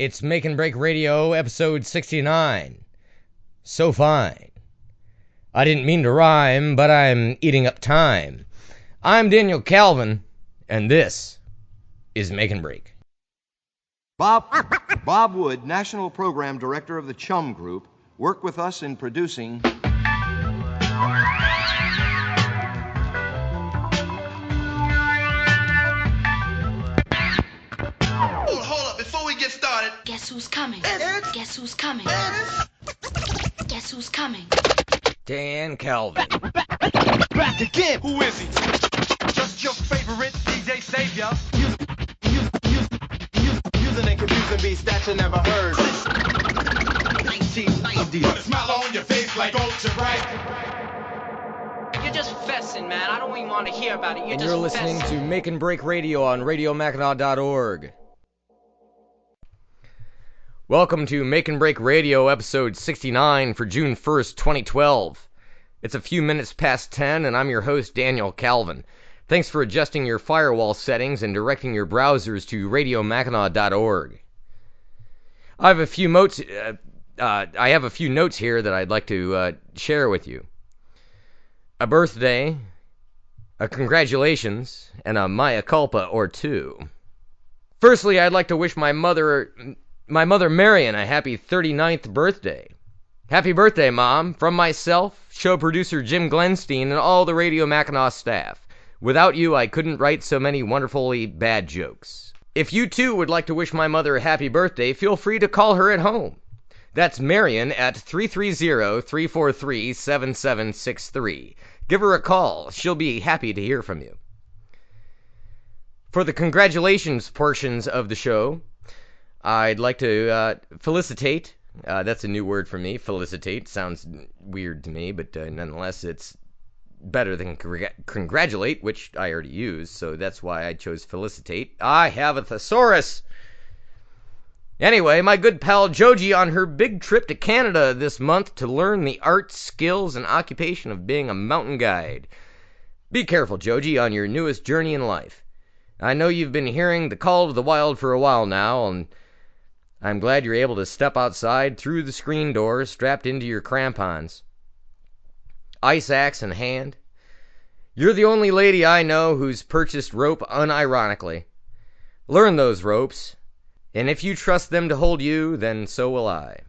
It's Make and Break Radio, episode 69. So fine. I didn't mean to rhyme, but I'm eating up time. I'm Daniel Calvin, and this is Make and Break. Bob Wood, National Program Director of the Chum Group, worked with us in producing... Hold up, before we get started... Guess who's coming? Guess who's coming? Guess who's coming? Dan Calvin. Back again! Who is he? Just your favorite DJ Savior. Using and confusing beats that you never heard. 1990. Put a smile on your face like ultra bright. You're just fessing, man. I don't even want to hear about it. You're listening to Make and Break Radio on RadioMackinac.org. Welcome to Make and Break Radio, episode 69 for June 1st, 2012. It's a few minutes past 10, and I'm your host, Daniel Calvin. Thanks for adjusting your firewall settings and directing your browsers to RadioMackinac.org. I have a few notes here that I'd like to share with you. A birthday, a congratulations, and a mea culpa or two. Firstly, I'd like to wish my mother Marion a happy 39th birthday. Happy birthday, Mom, from myself, show producer Jim Glenstein, and all the Radio Mackinac staff. Without you, I couldn't write so many wonderfully bad jokes. If you too would like to wish my mother a happy birthday, feel free to call her at home. That's Marion at 330-343-7763. Give her a call. She'll be happy to hear from you. For the congratulations portions of the show, I'd like to felicitate. That's a new word for me. Felicitate sounds weird to me, but nonetheless, it's better than congratulate, which I already used, so that's why I chose felicitate. I have a thesaurus. Anyway, my good pal Joji on her big trip to Canada this month to learn the art, skills, and occupation of being a mountain guide. Be careful, Joji, on your newest journey in life. I know you've been hearing the call to the wild for a while now, and I'm glad you're able to step outside through the screen door strapped into your crampons. Ice axe in hand. You're the only lady I know who's purchased rope unironically. Learn those ropes, and if you trust them to hold you, then so will I.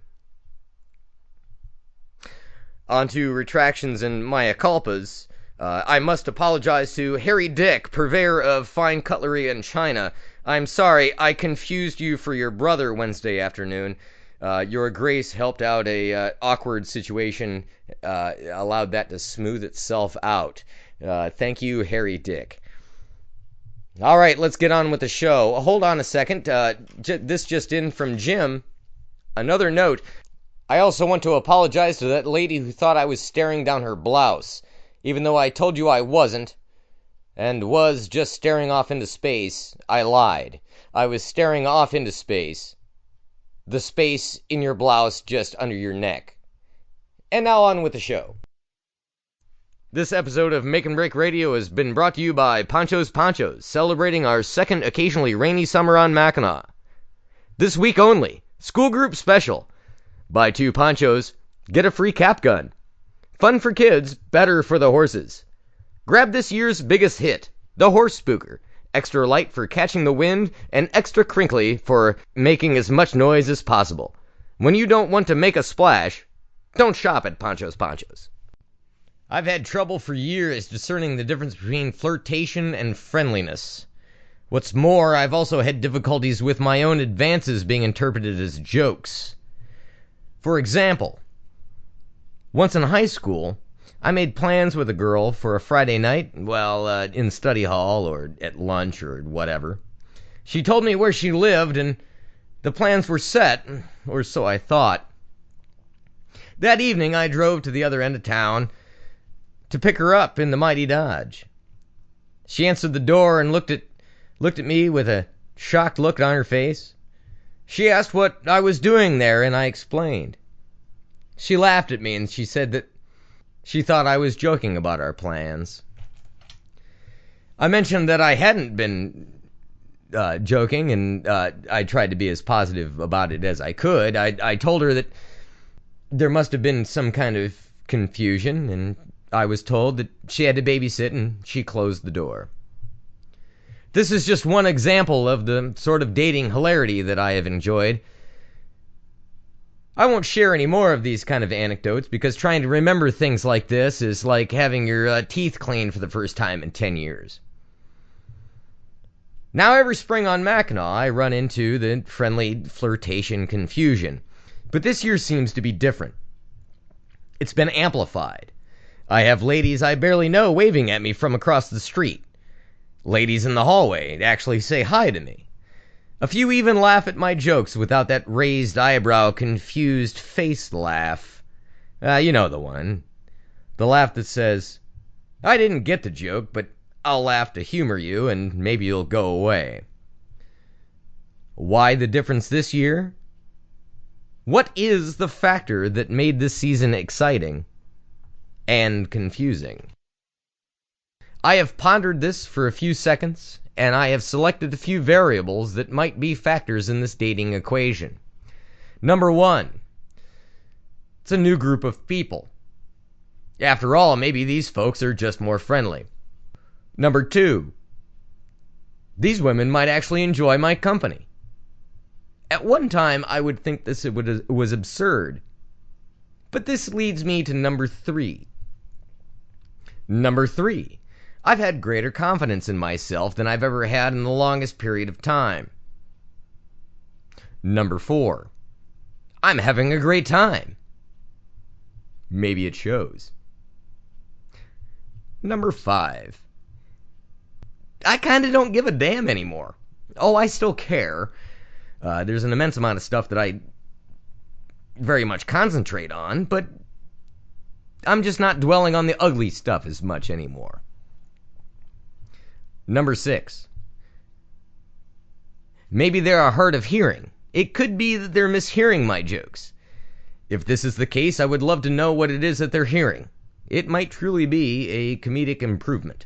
On to retractions and mea culpas. I must apologize to Harry Dick, purveyor of fine cutlery and china. I'm sorry, I confused you for your brother Wednesday afternoon. Your grace helped out a awkward situation, allowed that to smooth itself out. Thank you, Harry Dick. All right, let's get on with the show. Hold on a second. This just in from Jim. Another note. I also want to apologize to that lady who thought I was staring down her blouse, even though I told you I wasn't, and was just staring off into space. I lied. I was staring off into space. The space in your blouse just under your neck. And now on with the show. This episode of Make and Break Radio has been brought to you by Ponchos, celebrating our second occasionally rainy summer on Mackinac. This week only, school group special. Buy 2 ponchos, get a free cap gun. Fun for kids, better for the horses. Grab this year's biggest hit, the Horse Spooker. Extra light for catching the wind, and extra crinkly for making as much noise as possible. When you don't want to make a splash, don't shop at Ponchos. I've had trouble for years discerning the difference between flirtation and friendliness. What's more, I've also had difficulties with my own advances being interpreted as jokes. For example, once in high school, I made plans with a girl for a Friday night, in study hall or at lunch or whatever. She told me where she lived, and the plans were set, or so I thought. That evening, I drove to the other end of town to pick her up in the mighty Dodge. She answered the door and looked at me with a shocked look on her face. She asked what I was doing there, and I explained. She laughed at me, and she said that she thought I was joking about our plans. I mentioned that I hadn't been joking, and I tried to be as positive about it as I could. I told her that there must have been some kind of confusion, and I was told that she had to babysit, and she closed the door. This is just one example of the sort of dating hilarity that I have enjoyed. I won't share any more of these kind of anecdotes because trying to remember things like this is like having your teeth cleaned for the first time in 10 years. Now every spring on Mackinac, I run into the friendly flirtation confusion. But this year seems to be different. It's been amplified. I have ladies I barely know waving at me from across the street. Ladies in the hallway actually say hi to me. A few even laugh at my jokes without that raised eyebrow, confused face laugh. You know the one. The laugh that says, I didn't get the joke, but I'll laugh to humor you and maybe you'll go away. Why the difference this year? What is the factor that made this season exciting and confusing? I have pondered this for a few seconds, and I have selected a few variables that might be factors in this dating equation. Number one, it's a new group of people. After all, maybe these folks are just more friendly. Number two, these women might actually enjoy my company. At one time, I would think this was absurd. But this leads me to number three. Number three, I've had greater confidence in myself than I've ever had in the longest period of time. Number four, I'm having a great time. Maybe it shows. Number five, I kind of don't give a damn anymore. Oh, I still care. There's an immense amount of stuff that I very much concentrate on, but I'm just not dwelling on the ugly stuff as much anymore. Number six, maybe they're hard of hearing. It could be that they're mishearing my jokes. If this is the case, I would love to know what it is that they're hearing. It might truly be a comedic improvement.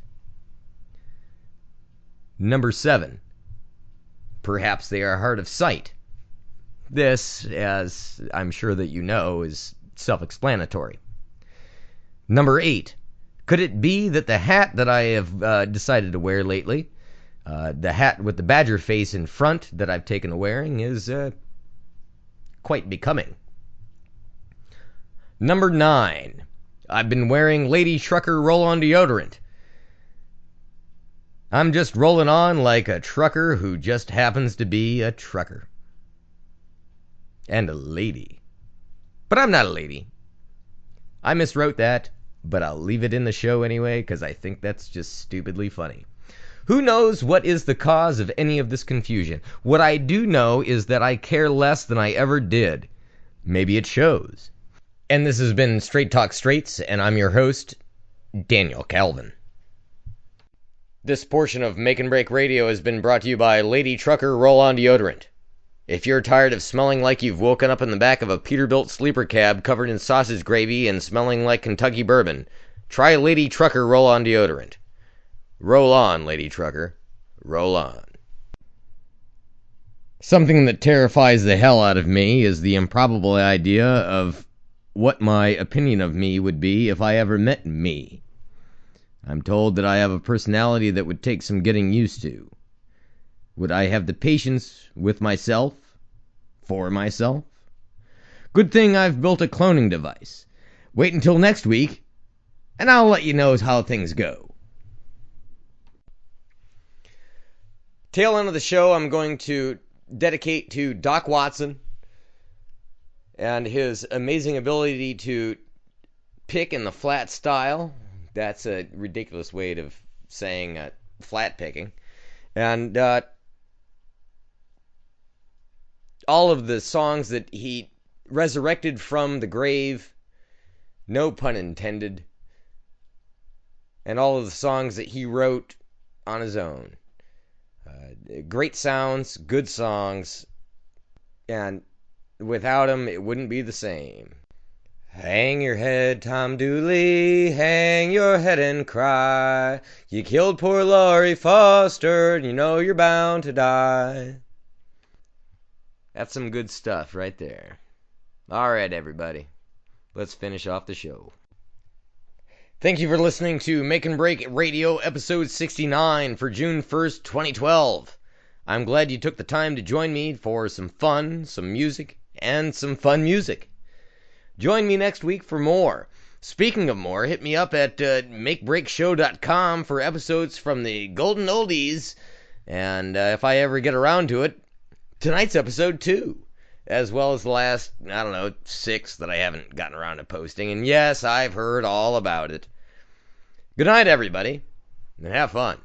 Number seven, perhaps they are hard of sight. This, as I'm sure that you know, is self-explanatory. Number eight, could it be that the hat that I have decided to wear lately, the hat with the badger face in front that I've taken to wearing, is quite becoming? Number nine, I've been wearing Lady Trucker roll-on deodorant. I'm just rolling on like a trucker who just happens to be a trucker. And a lady. But I'm not a lady. I miswrote that, but I'll leave it in the show anyway, because I think that's just stupidly funny. Who knows what is the cause of any of this confusion? What I do know is that I care less than I ever did. Maybe it shows. And this has been Straight Talk Straights, and I'm your host, Daniel Calvin. This portion of Make and Break Radio has been brought to you by Lady Trucker Roll-On Deodorant. If you're tired of smelling like you've woken up in the back of a Peterbilt sleeper cab covered in sausage gravy and smelling like Kentucky bourbon, try Lady Trucker Roll-On Deodorant. Roll on, Lady Trucker. Roll on. Something that terrifies the hell out of me is the improbable idea of what my opinion of me would be if I ever met me. I'm told that I have a personality that would take some getting used to. Would I have the patience with myself? For myself? Good thing I've built a cloning device. Wait until next week, and I'll let you know how things go. Tail end of the show I'm going to dedicate to Doc Watson and his amazing ability to pick in the flat style. That's a ridiculous way of saying flat picking. And all of the songs that he resurrected from the grave, no pun intended, and all of the songs that he wrote on his own. Great sounds, good songs, and without him it wouldn't be the same. Hang your head, Tom Dooley, hang your head and cry. You killed poor Laurie Foster, and you know you're bound to die. That's some good stuff right there. Alright, everybody. Let's finish off the show. Thank you for listening to Make and Break Radio episode 69 for June 1st, 2012. I'm glad you took the time to join me for some fun, some music, and some fun music. Join me next week for more. Speaking of more, hit me up at makebreakshow.com for episodes from the Golden Oldies, and if I ever get around to it, tonight's episode too, as well as the last, 6 that I haven't gotten around to posting, and yes, I've heard all about it. Good night, everybody, and have fun.